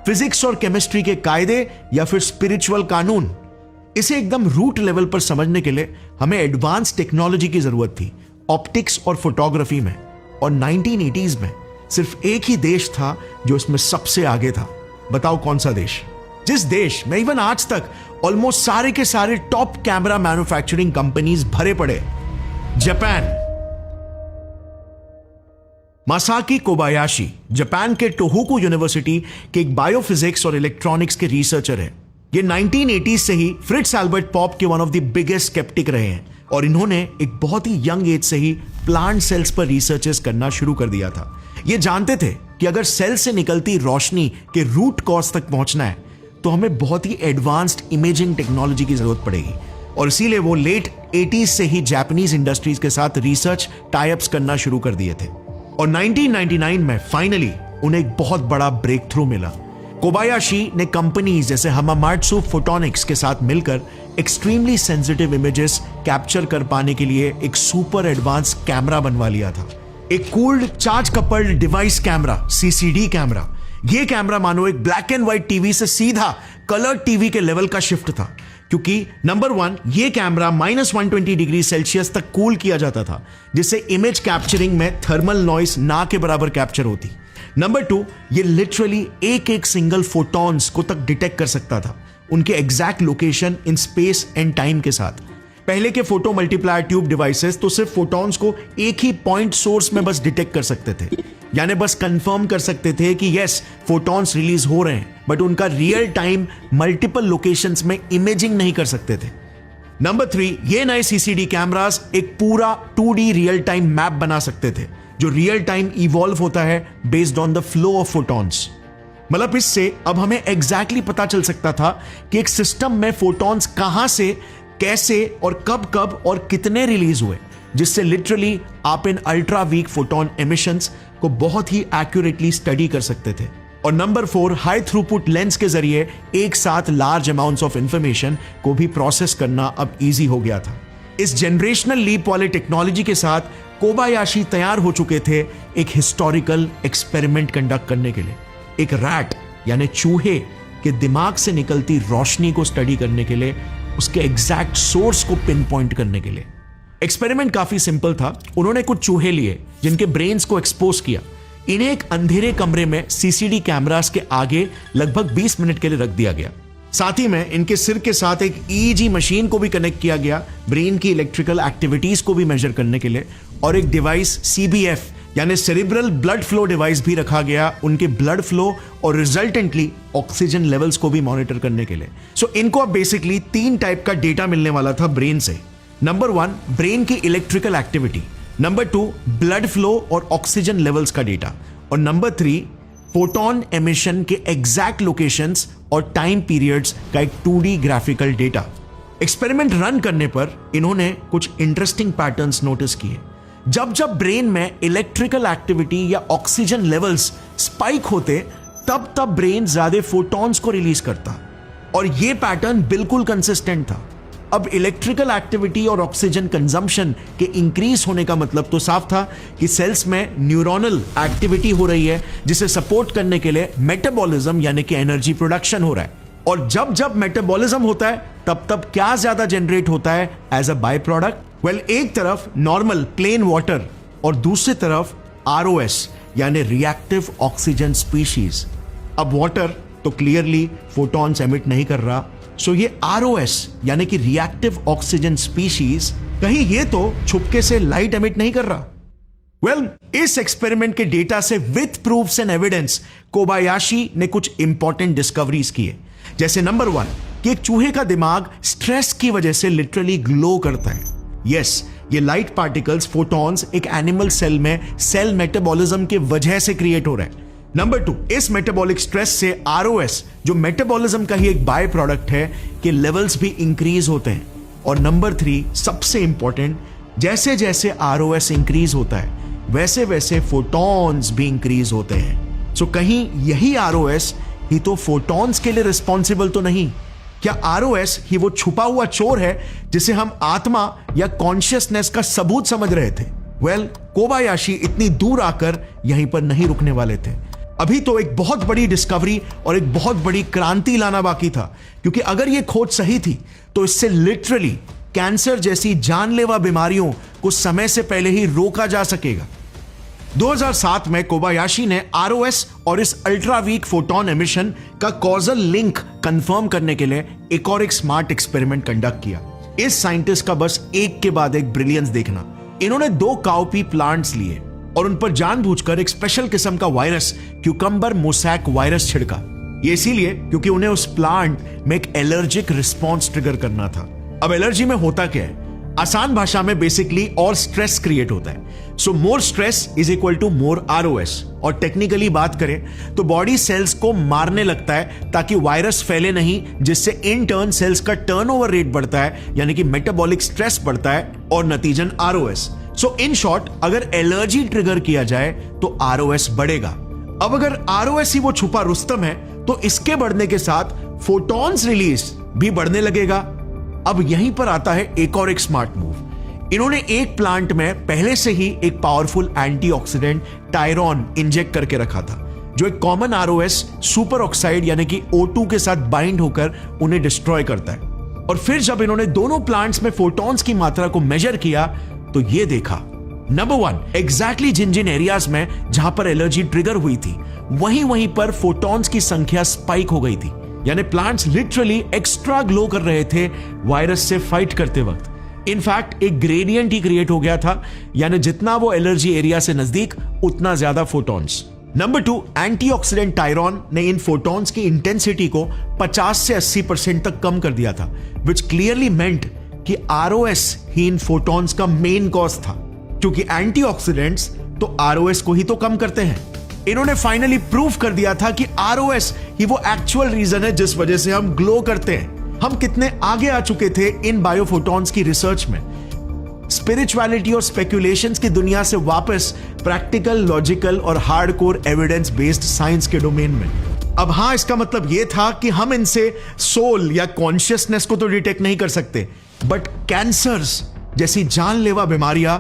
फिजिक्स और केमिस्ट्री के कायदे या फिर स्पिरिचुअल कानून, इसे एकदम रूट लेवल पर समझने के लिए हमें एडवांस टेक्नोलॉजी की जरूरत थी ऑप्टिक्स और फोटोग्राफी में। और 1980s में सिर्फ एक ही देश था जो इसमें सबसे आगे था। बताओ कौन सा देश? जिस देश में इवन आज तक ऑलमोस्ट सारे के सारे टॉप कैमरा मैन्युफैक्चरिंग कंपनीज भरे पड़े, जापान। मासाकी कोबायाशी जापान के टोहोकू यूनिवर्सिटी के एक बायोफिजिक्स और इलेक्ट्रॉनिक्स के रिसर्चर है। ये 1980s से ही फ्रिट्ज एल्बर्ट पॉप के one of the biggest sceptic रहे हैं और इन्होंने एक बहुत ही यंग एज से ही प्लांट सेल्स पर रिसर्चेस करना शुरू कर दिया था। ये जानते थे कि अगर सेल से निकलती रोशनी के रूट कॉज तक पहुंचना है तो हमें बहुत ही एडवांस्ड इमेजिंग टेक्नोलॉजी की जरूरत पड़ेगी और इसीलिए वो लेट 80s से ही जापानीज इंडस्ट्रीज के साथ रिसर्च टाई-अप्स करना शुरू कर दिए थे। और 1999 में फाइनली उन्हें एक बहुत बड़ा ब्रेक थ्रू मिला। कोबायाशी ने कंपनीज जैसे हमामात्सु फोटोनिक्स के साथ मिलकर एक्सट्रीमली सेंसिटिव इमेजेस कैप्चर कर पाने के लिए एक सुपर एडवांस कैमरा बनवा लिया था, एक cooled charge coupled device camera, CCD camera. यह कैमरा मानो एक ब्लैक एंड व्हाइट टीवी से सीधा कलर टीवी के लेवल का शिफ्ट था, क्योंकि नंबर 1 यह कैमरा -120 डिग्री सेल्सियस तक कूल किया जाता था, जिससे इमेज कैप्चरिंग में थर्मल नॉइस ना के बराबर कैप्चर होती। नंबर 2 ये लिटरली एक एक सिंगल फोटॉन्स को तक डिटेक्ट कर सकता था, उनके exact location in space and time के साथ। पहले के फोटो मल्टीप्लायर ट्यूब डिवाइसेस तो सिर्फ फोटॉन्स को एक ही पॉइंट सोर्स में बस डिटेक्ट कर सकते थे, यानी बस कंफर्म कर सकते थे कि यस फोटॉन्स रिलीज हो रहे हैं, बट उनका रियल टाइम मल्टीपल लोकेशंस में इमेजिंग नहीं कर सकते थे। नंबर 3 ये नए CCD कैमरास एक पूरा 2D रियल टाइम मैप बना सकते थे, जो रियल टाइम इवॉल्व होता है based on the flow of photons. मतलब इससे अब हमें एग्जैक्टली पता चल सकता था कि एक सिस्टम में फोटॉन्स कहां से, कैसे और कब कब और कितने रिलीज हुए, जिससे लिटरली आप इन अल्ट्रा वीक फोटोन एमिशंस को बहुत ही एक्यूरेटली स्टडी कर सकते थे। और नंबर 4 हाई थ्रूपुट लेंस के जरिए एक साथ लार्ज अमाउंट्स ऑफ इंफॉर्मेशन को भी प्रोसेस करना अब इजी हो गया था। इस जनरेशनल लीप वाले टेक्नोलॉजी के साथ कोबायाशी तैयार हो चुके थे एक हिस्टोरिकल एक्सपेरिमेंट कंडक्ट करने के लिए, एक रैट यानी चूहे के दिमाग से निकलती रोशनी को स्टडी करने के लिए, उसके एग्जैक्ट सोर्स को पिन पॉइंट करने के लिए। एक्सपेरिमेंट काफी सिंपल था। उन्होंने कुछ चूहे लिए जिनके ब्रेन्स को एक्सपोज किया, इन्हें एक अंधेरे कमरे में CCD कैमरास के आगे लगभग 20 मिनट के लिए रख दिया गया। साथ ही में इनके सिर के साथ एक EEG मशीन को भी कनेक्ट किया गया ब्रेन की इलेक्ट्रिकल एक्टिविटीज को भी मेजर करने के लिए, और एक डिवाइस CBF यानी सेरिब्रल ब्लड फ्लो डिवाइस भी रखा गया उनके ब्लड फ्लो और रिजल्टेंटली ऑक्सीजन लेवल्स को भी मॉनिटर करने के लिए। सो इनको अब बेसिकली 3 टाइप का डेटा मिलने वाला था ब्रेन से। नंबर 1 ब्रेन की electrical activity, number 2 blood flow और ऑक्सीजन लेवल्स का डेटा, और नंबर 3 फोटोन एमिशन के एग्जैक्ट लोकेशंस और टाइम पीरियड्स का एक 2D graphical data. Experiment run करने पर इन्होंने कुछ इंटरेस्टिंग पैटर्न्स नोटिस किए। जब जब ब्रेन में इलेक्ट्रिकल एक्टिविटी या ऑक्सीजन लेवल्स स्पाइक होते, तब तब ब्रेन ज्यादा फोटॉन्स को रिलीज करता, और यह पैटर्न बिल्कुल कंसिस्टेंट था। अब इलेक्ट्रिकल एक्टिविटी और ऑक्सीजन कंजम्पशन के इंक्रीज होने का मतलब तो साफ था कि सेल्स में न्यूरोनल एक्टिविटी हो रही है, जिसे सपोर्ट करने के लिए मेटाबॉलिज्म यानी कि एनर्जी प्रोडक्शन हो रहा है। और जब जब मेटाबॉलिज्म होता है तब तब क्या ज्यादा जनरेट होता है as a by product? Well, एक तरफ नॉर्मल प्लेन वाटर और दूसरी तरफ ROS यानी रिएक्टिव ऑक्सीजन स्पीशीज। अब वाटर तो क्लियरली फोटॉन्स एमिट नहीं कर रहा, सो ये ROS यानी कि रिएक्टिव ऑक्सीजन स्पीशीज कहीं ये तो छुपके से लाइट एमिट नहीं कर रहा। वेल, इस एक्सपेरिमेंट के डेटा से with proofs and evidence Kobayashi ने कुछ इंपॉर्टेंट डिस्कवरीज किए, जैसे नंबर 1 कि एक चूहे का दिमाग स्ट्रेस की वजह से लिटरली ग्लो करता है। यस, ये लाइट पार्टिकल्स फोटॉन्स एक एनिमल सेल में सेल मेटाबॉलिज्म के वजह से क्रिएट हो रहा है। नंबर 2, इस मेटाबॉलिक स्ट्रेस से ROS जो मेटाबॉलिज्म का ही एक बाय प्रोडक्ट है के लेवल्स भी इंक्रीज होते हैं। और नंबर 3 सबसे इंपॉर्टेंट, जैसे जैसे ROS इंक्रीज होता है वैसे वैसे फोटॉन्स भी इंक्रीज होते हैं। सो कहीं यही ROS ही तो फोटॉन्स के लिए रिस्पॉन्सिबल तो नहीं? क्या ROS ही वो छुपा हुआ चोर है जिसे हम आत्मा या कॉन्शियसनेस का सबूत समझ रहे थे? वेल, कोबायाशी इतनी दूर आकर यहीं पर नहीं रुकने वाले थे। अभी तो एक बहुत बड़ी डिस्कवरी और एक बहुत बड़ी क्रांति लाना बाकी था, क्योंकि अगर यह खोज सही थी तो इससे लिटरली कैंसर जैसी जानलेवा बीमारियों को समय से पहले ही रोका जा सकेगा। 2007 में कोबायाशी ने ROS और इस अल्ट्रा वीक फोटोन एमिशन का कॉजल लिंक कंफर्म करने के लिए एक और एक स्मार्ट एक्सपेरिमेंट कंडक्ट किया। इस साइंटिस्ट का बस एक के बाद एक ब्रिलियंस देखना। इन्होंने 2 काउपी प्लांट्स लिए और उन पर जानबूझकर एक स्पेशल किस्म का वायरस क्यूकम्बर मोसैक वायरस छिड़का। ये इसीलिए क्योंकि उन्हें उस प्लांट में एक एलर्जिक रिस्पॉन्स ट्रिगर करना था। अब एलर्जी में होता क्या है? आसान भाषा में बेसिकली और स्ट्रेस क्रिएट होता है। So more stress is equal to more ROS। और टेक्निकली बात करें तो बॉडी सेल्स को मारने लगता है ताकि वायरस फैले नहीं, जिससे इन टर्न सेल्स का टर्नओवर रेट बढ़ता है यानी कि मेटाबॉलिक स्ट्रेस बढ़ता है और नतीजन ROS। सो इन शॉर्ट, अगर एलर्जी ट्रिगर किया जाए तो ROS बढ़ेगा। अब अगर ROS ही वो छुपा रुस्तम है तो इसके बढ़ने के साथ फोटॉन्स रिलीज भी बढ़ने लगेगा। अब यहीं पर आता है एक और एक स्मार्ट मूव। इन्होंने एक प्लांट में पहले से ही एक पावरफुल एंटीऑक्सीडेंट टायरॉन इंजेक्ट करके रखा था, जो एक कॉमन ROS सुपर ऑक्साइड यानी कि O2 के साथ बाइंड होकर उन्हें डिस्ट्रॉय करता है। और फिर जब इन्होंने दोनों प्लांट्स में फोटॉन्स की मात्रा को मेजर किया तो ये देखा, नंबर 1, एग्जैक्टली जिन जिन एरियाज में जहां पर एलर्जी ट्रिगर हुई थी वहीं पर फोटॉन्स की संख्या स्पाइक हो गई थी। यानी प्लांट्स लिटरली एक्स्ट्रा ग्लो कर रहे थे वायरस से फाइट करते वक्त। इनफैक्ट एक ग्रेडियंट ही क्रिएट हो गया था, यानी जितना वो एलर्जी एरिया से नजदीक उतना ज्यादा फोटॉन्स। नंबर 2, एंटीऑक्सीडेंट टायरॉन ने इन फोटॉन्स की इंटेंसिटी को 50 से 80% तक कम कर दिया था, विच क्लियरली मेंट कि ROS ही इन फोटॉन्स का मेन कॉज था, क्योंकि एंटीऑक्सीडेंट्स तो ROS को ही तो कम करते हैं। इन्होंने फाइनली प्रूफ कर दिया था कि ROS ही वो एक्चुअल रीजन है जिस वजह से हम ग्लो करते हैं। हम कितने आगे आ चुके थे इन बायोफोटॉन्स की रिसर्च में। स्पिरिचुअलिटी और स्पेकुलेशंस की दुनिया से वापस प्रैक्टिकल, लॉजिकल और हार्डकोर एविडेंस बेस्ड साइंस के डोमेन में। अब हाँ, इसका मतलब यह था कि हम इनसे सोल या कॉन्शियसनेस को तो डिटेक्ट नहीं कर सकते, बट कैंसर्स जैसी जानलेवा बीमारियां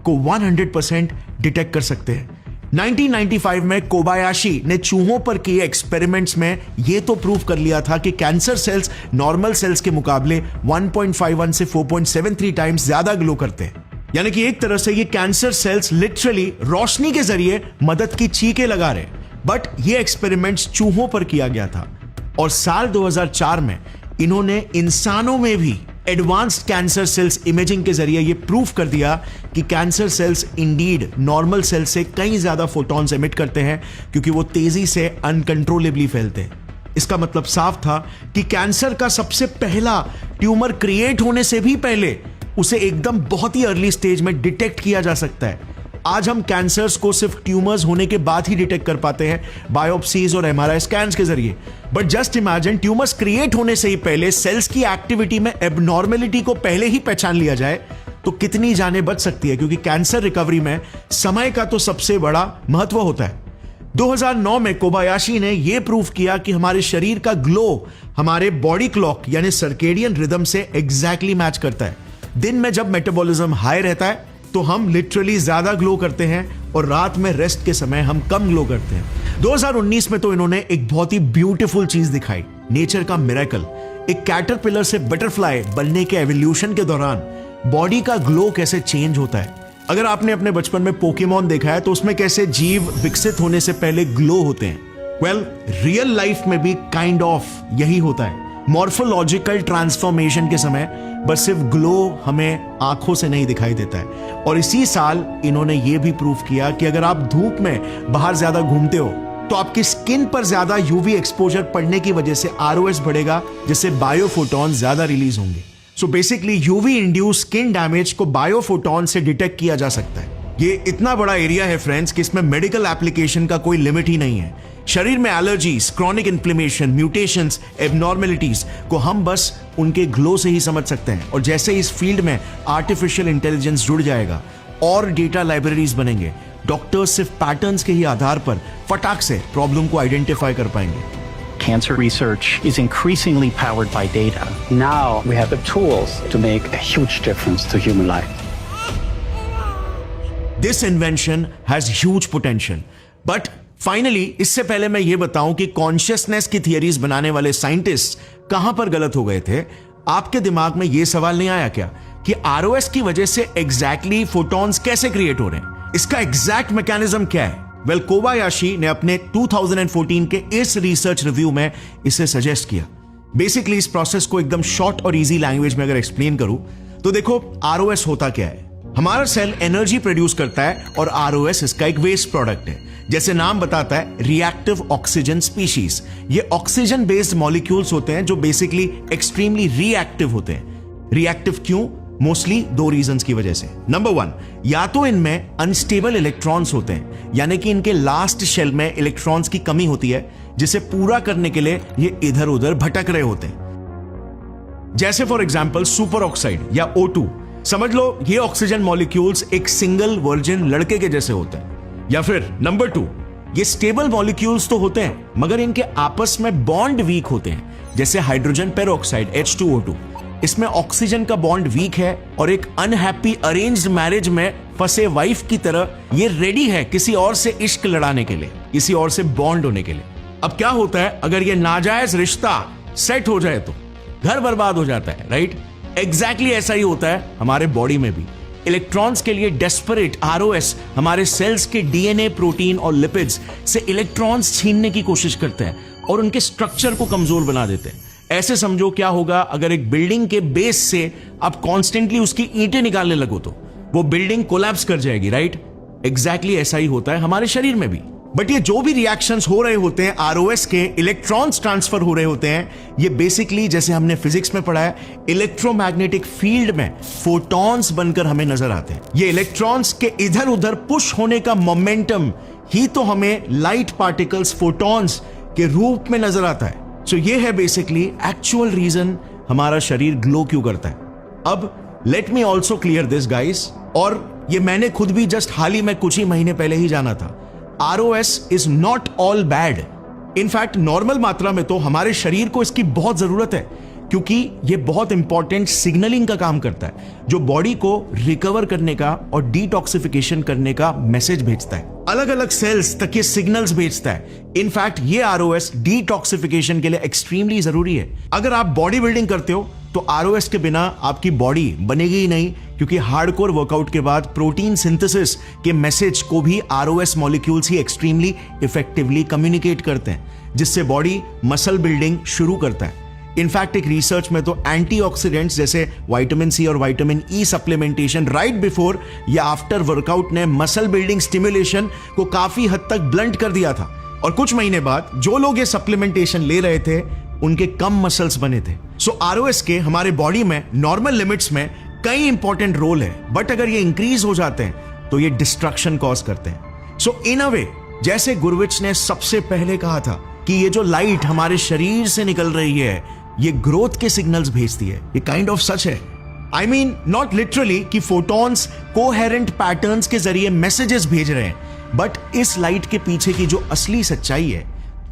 को 100% डिटेक्ट कर सकते हैं। 1995 में कोबायाशी ने चूहों पर किए एक्सपेरिमेंट्स में यह तो प्रूव कर लिया था कि कैंसर सेल्स नॉर्मल सेल्स के मुकाबले 1.51 से 4.73 टाइम्स ज्यादा ग्लो करते हैं। यानी कि एक तरह से ये कैंसर सेल्स लिटरली रोशनी के जरिए मदद की चीखें लगा रहे। बट ये एक्सपेरिमेंट्स चूहों पर किया गया था और साल 2004 में इन्होंने इंसानों में भी एडवांस्ड कैंसर सेल्स इमेजिंग के जरिए यह प्रूफ कर दिया कि cancer cells indeed normal cell से कहीं ज्यादा फोटॉन्स एमिट करते हैं, क्योंकि वो तेजी से अनकंट्रोलेबली फैलते हैं। इसका मतलब साफ था कि कैंसर का सबसे पहला ट्यूमर क्रिएट होने से भी पहले उसे एकदम बहुत ही अर्ली स्टेज में डिटेक्ट किया जा सकता है। आज हम कैंसर्स को सिर्फ ट्यूमर्स होने के बाद ही डिटेक्ट कर पाते हैं बायोप्सीज और MRI स्कैन्स के जरिए। But just imagine, tumours create होने से ही पहले सेल्स की एक्टिविटी में एबनॉर्मेलिटी को पहले ही पहचान लिया जाए तो कितनी जानें बच सकती है, क्योंकि कैंसर रिकवरी में समय का तो सबसे बड़ा महत्व होता है। 2009 में कोबायाशी ने यह प्रूव किया कि हमारे शरीर का ग्लो हमारे बॉडी क्लॉक यानी सर्केडियन रिदम से एग्जैक्टली मैच करता है। दिन में जब मेटाबॉलिज्म हाई रहता है तो हम लिटरली ज्यादा ग्लो करते हैं और रात में रेस्ट के समय हम कम ग्लो करते हैं। 2019 में तो इन्होंने एक बहुत ही ब्यूटीफुल चीज दिखाई, नेचर का मिरेकल। एक कैटरपिलर से बटरफ्लाई बनने के एवोल्यूशन के दौरान बॉडी का ग्लो कैसे चेंज होता है। अगर आपने अपने बचपन में पोकेमॉन देखा है तो उसमें कैसे जीव विकसित होने से पहले ग्लो होते हैं। वेल, रियल लाइफ में भी काइंड ऑफ यही होता है। मॉर्फोलॉजिकल ट्रांसफॉर्मेशन के समय बस सिर्फ ग्लो हमें आंखों से नहीं दिखाई देता है। और इसी साल इन्होंने ये भी प्रूव किया कि अगर आप धूप में बाहर ज्यादा घूमते हो तो आपकी स्किन पर ज्यादा यूवी एक्सपोजर पड़ने की वजह से आरओएस बढ़ेगा, जिससे बायोफोटॉन ज्यादा रिलीज होंगे। So basically UV induce skin damage को बायोफोटॉन से डिटेक्ट किया जा सकता है। ये इतना बड़ा एरिया है फ्रेंड्स कि इसमें मेडिकल एप्लीकेशन का कोई लिमिट ही नहीं है। शरीर में allergies, chronic inflammation, mutations, abnormalities को हम बस उनके ग्लो से ही समझ सकते हैं। और जैसे इस फील्ड में आर्टिफिशियल इंटेलिजेंस जुड़ जाएगा और डेटा लाइब्रेरीज बनेंगे, डॉक्टर्स सिर्फ पैटर्न्स के ही आधार पर फटाक से प्रॉब्लम को आइडेंटिफाई कर पाएंगे। Cancer research is increasingly powered by data. Now we have the tools to make a huge difference to human life. This invention has huge potential. But finally, इससे पहले मैं ये बताऊं कि कॉन्शियसनेस की थियरीज बनाने वाले साइंटिस्ट कहां पर गलत हो गए थे। आपके दिमाग में ये सवाल नहीं आया क्या कि आरओएस की वजह से एग्जैक्टली फोटॉन्स कैसे क्रिएट हो रहे हैं? इसका एग्जैक्ट मैकेनिज्म क्या है? वेल, कोबायाशी ने अपने 2014 के इस रिसर्च रिव्यू में इसे सजेस्ट किया। बेसिकली इस प्रोसेस को एकदम शॉर्ट और इजी लैंग्वेज में अगर एक्सप्लेन करूं तो देखो, आरओएस होता क्या है। हमारा सेल एनर्जी प्रोड्यूस करता है और आरओएस इसका एक वेस्ट प्रोडक्ट है। जैसे नाम बताता है, रिएक्टिव ऑक्सीजन स्पीशीज। ये ऑक्सीजन बेस्ड मॉलिक्यूल्स होते हैं जो बेसिकली एक्सट्रीमली रिएक्टिव होते हैं। रिएक्टिव क्यों? मोस्टली दो रीजंस की वजह से। नंबर 1, या तो इनमें अनस्टेबल इलेक्ट्रॉन्स होते हैं, यानी कि इनके लास्ट शेल में इलेक्ट्रॉन्स की कमी होती है, जिसे पूरा करने के लिए ये इधर उधर भटक रहे होते हैं। जैसे फॉर एग्जांपल सुपर ऑक्साइड या O2। समझ लो ये ऑक्सीजन मॉलिक्यूल्स एक सिंगल वर्जिन लड़के के जैसे होते हैं। या फिर नंबर 2, ये स्टेबल मॉलिक्यूल्स तो होते हैं मगर इनके आपस में बॉन्ड वीक होते हैं, जैसे हाइड्रोजन पेरोक्साइड H2O2। इसमें ऑक्सीजन का बॉन्ड वीक है और एक अनहैप्पी अरेंज्ड मैरिज में फंसे वाइफ की तरह ये रेडी है किसी और से इश्क लड़ाने के लिए, किसी और से बॉन्ड होने के लिए। अब क्या होता है, अगर ये नाजायज रिश्ता सेट हो जाए तो घर बर्बाद हो जाता है, राइट? एग्जैक्टली ऐसा ही होता है हमारे बॉडी में भी। इलेक्ट्रॉन्स के लिए डेस्परेट आरओएस हमारे सेल्स के डीएनए, प्रोटीन और लिपिड्स से इलेक्ट्रॉन्स छीनने की कोशिश करते हैं और उनके स्ट्रक्चर को कमजोर बना देते हैं। ऐसे समझो क्या होगा अगर एक बिल्डिंग के बेस से आप कॉन्स्टेंटली उसकी ईंटें निकालने लगो तो वो बिल्डिंग कोलैप्स कर जाएगी, राइट? एग्जैक्टली ऐसा ही होता है हमारे शरीर में भी। बट ये जो भी रिएक्शंस हो रहे होते हैं आरओएस के, इलेक्ट्रॉन्स ट्रांसफर हो रहे होते हैं, ये बेसिकली जैसे हमने फिजिक्स में पढ़ा है, इलेक्ट्रोमैग्नेटिक फील्ड में फोटॉन्स बनकर हमें नजर आते हैं। ये इलेक्ट्रॉन्स के इधर उधर पुश होने का मोमेंटम ही तो हमें लाइट पार्टिकल्स, फोटॉन्स के रूप में नजर आता है। सो ये है बेसिकली एक्चुअल रीजन हमारा शरीर ग्लो क्यों करता है। अब let me also clear this guys, और ये मैंने खुद भी जस्ट हाल ही में कुछ ही महीने पहले ही जाना था। ROS is not all bad. In fact normal मात्रा में तो हमारे शरीर को इसकी बहुत जरूरत है, क्योंकि ये बहुत इंपॉर्टेंट सिग्नलिंग का काम करता है, जो बॉडी को रिकवर करने का और डिटॉक्सिफिकेशन करने का मैसेज भेजता है। अलग अलग सेल्स तक ये सिग्नल्स भेजता है। इनफैक्ट ये आरओएस डिटॉक्सिफिकेशन के लिए एक्सट्रीमली जरूरी है। अगर आप बॉडी बिल्डिंग करते हो तो आरओएस के बिना आपकी बॉडी बनेगी ही नहीं, क्योंकि हार्डकोर वर्कआउट के बाद प्रोटीन सिंथेसिस के मैसेज को भी आरओएस मॉलिक्यूल्स ही एक्सट्रीमली इफेक्टिवली कम्युनिकेट करते हैं, जिससे बॉडी मसल बिल्डिंग शुरू करता है। इनफैक्ट एक रिसर्च में तो एंटीऑक्सीडेंट्स जैसे विटामिन सी और vitamin E supplementation right before या आफ्टर वर्कआउट ने मसल बिल्डिंग स्टिमुलेशन को काफी हद तक ब्लंट कर दिया था। और कुछ महीने बाद जो लोग ये सप्लीमेंटेशन ले रहे थे उनके कम मसल्स बने थे। सो आरओएस के हमारे बॉडी में नॉर्मल लिमिट्स में कई इंपॉर्टेंट रोल है, बट अगर ये इंक्रीज हो जाते हैं तो ये डिस्ट्रक्शन कॉज करते हैं। सो इन अ वे, जैसे गुरविच ने सबसे पहले कहा था कि ये जो लाइट हमारे शरीर से निकल रही है ये ग्रोथ के सिग्नल्स भेजती है, ये काइंड ऑफ सच है। आई मीन नॉट लिटरली कि फोटॉन्स कोहेरेंट पैटर्न्स के जरिए मैसेजेस भेज रहे हैं, बट इस लाइट के पीछे की जो असली सच्चाई है,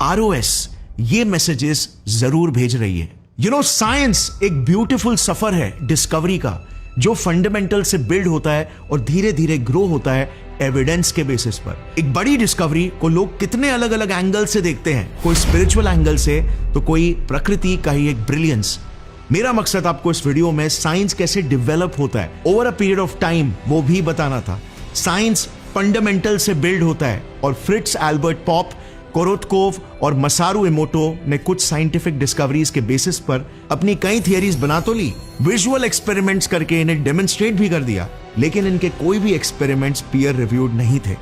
ROS ये मैसेजेस जरूर भेज रही है। साइंस एक ब्यूटीफुल सफर है डिस्कवरी का, जो फंडामेंटल से बिल्ड होता है और धीरे धीरे ग्रो होता है एविडेंस के बेसिस पर। एक बड़ी डिस्कवरी को लोग कितने अलग अलग एंगल से देखते हैं, कोई स्पिरिचुअल एंगल से तो कोई प्रकृति का ही एक ब्रिलियंस। मेरा मकसद आपको इस वीडियो में साइंस कैसे डेवलप होता है over a period of time वो भी बताना था। साइंस फंडामेंटल से बिल्ड होता है और फ्रिट्ज एल्बर्ट पॉप, कोरोत्कोव और मसारू इमोटो ने कुछ साइंटिफिक डिस्कवरीज के बेसिस पर अपनी कई थियरीज बना तो ली, विजुअल एक्सपेरिमेंट्स करके इन्हें डेमोन्स्ट्रेट भी कर दिया, लेकिन इनके कोई भी एक्सपेरिमेंट्स पीयर रिव्यूड नहीं थे,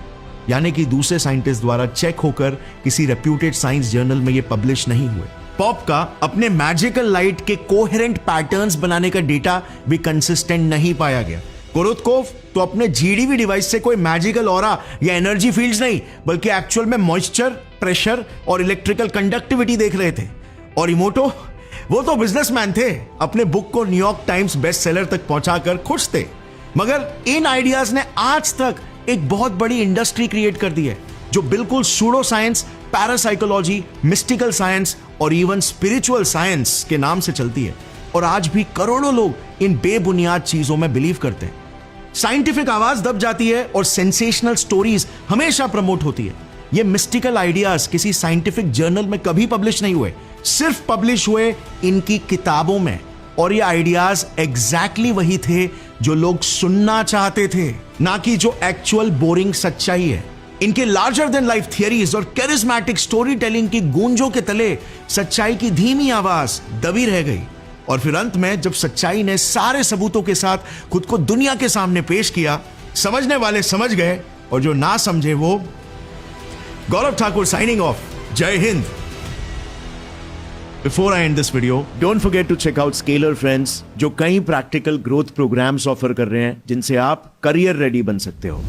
यानी कि दूसरे साइंटिस्ट द्वारा चेक होकर किसी रेप्यूटेड साइंस जर्नल में ये पब्लिश नहीं हुए। पॉप का अपने मैजिकल लाइट के कोहेरेंट पैटर्न्स बनाने का डेटा भी कंसिस्टेंट नहीं पाया गया। कोरोत्कोव तो अपने GDV डिवाइस से कोई मैजिकल ऑरा या एनर्जी फील्ड्स नहीं, बल्कि एक्चुअल में मॉइस्चर, प्रेशर और इलेक्ट्रिकल कंडक्टिविटी देख रहे थे। और इमोटो, वो तो बिजनेसमैन थे, अपने बुक को न्यूयॉर्क टाइम्स बेस्ट सेलर तक पहुंचाकर खुश थे। मगर इन आइडियाज ने आज तक एक बहुत बड़ी इंडस्ट्री क्रिएट कर दी है, जो बिल्कुल pseudo science, parapsychology, mystical science और इवन स्पिरिचुअल साइंस के नाम से चलती है। और आज भी करोड़ों लोग इन बेबुनियाद चीजों में बिलीव करते हैं। साइंटिफिक आवाज दब जाती है और सेंसेशनल स्टोरीज हमेशा प्रमोट होती है। ये मिस्टिकल आइडियाज किसी साइंटिफिक जर्नल में कभी पब्लिश नहीं हुए, सिर्फ पब्लिश हुए इनकी किताबों में। और ये आइडियाज एग्जैक्टली वही थे जो लोग सुनना चाहते थे, ना कि जो एक्चुअल बोरिंग सच्चाई है। इनके लार्जर देन लाइफ थियरीज और कैरिस्मेटिक स्टोरी टेलिंग की गूंजों के तले सच्चाई की धीमी आवाज दबी रह गई। और फिर अंत में जब सच्चाई ने सारे सबूतों के साथ खुद को दुनिया के सामने पेश किया, समझने वाले समझ गए और जो ना समझे वो। गौरव ठाकुर साइनिंग ऑफ। जय Hind. Before I end this video, don't forget to check out Scalar Friends, जो कई प्रैक्टिकल ग्रोथ प्रोग्राम्स ऑफर कर रहे हैं जिनसे आप करियर रेडी बन सकते हो।